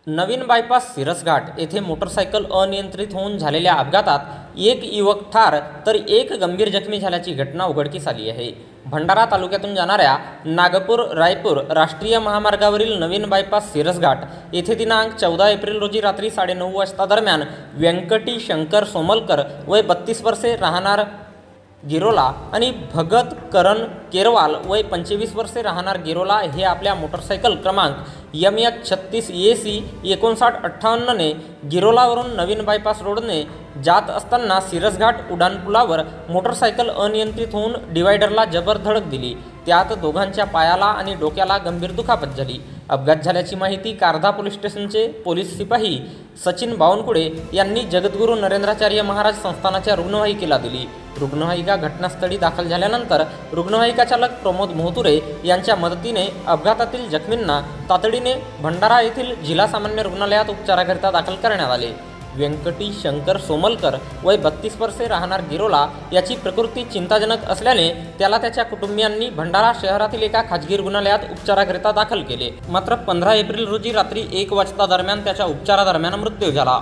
नवीन bypass सिरसघाट येथे motorcycle अनियंत्रित होऊन झालेल्या अपघातात एक युवक ठार तर एक गंभीर जखमी झाल्याची घटना उघडकीस आली आहे। भंडारा तालुक्यातून जाणाऱ्या नागपूर रायपूर राष्ट्रीय महामार्गावरील नवीन बायपास सिरसघाट येथे दिनांक 14 एप्रिल रोजी रात्री 9:30 वाजता दरम्यान व्यंकटी शंकर सोमलकर वय 32 वर्षे राहणार गिरोला आणि भगत करण केरवाल वय 25 वर्षे राहणार गिरोला हे आपल्या मोटरसायकल क्रमांक MH36 AC 5958 ने गिरोलावरून नवीन बायपास रोडने जात असताना सिरसघाट उड्डाणपुलावर मोटरसायकल अनियंत्रित होऊन डिवायडरला जबर धडक दिली। त्यात दोघांच्या पायाला आणि डोक्याला गंभीर दुखापत झाली। अपघात झाल्याची माहिती कारधा पोलीस स्टेशनचे पोलीस सिपाही सचिन बावनकुळे यांनी जगद्गुरू नरेंद्राचार्य महाराज संस्थानाच्या रुग्णवाहिकेला दिली। रुग्णवाहिका घटनास्थळी दाखल झाल्यानंतर रुग्णवाहिका चालक प्रमोद मोहतुरे यांच्या मदतीने अपघातातील जखमींना तातडीने भंडारा येथील जिल्हा सामान्य रुग्णालयात उपचाराकरिता दाखल करण्यात आले। व्यंकटी शंकर सोमलकर वय 32 वर्षे राहणार गिरोला याची प्रकृती चिंताजनक असल्याने त्याला त्याच्या कुटुंबियांनी भंडारा शहरातील एका खाजगी रुग्णालयात उपचाराकरिता दाखल केले। मात्र 15 एप्रिल रोजी रात्री 1 वाजता दरम्यान त्याच्या उपचारादरम्यान मृत्यू झाला।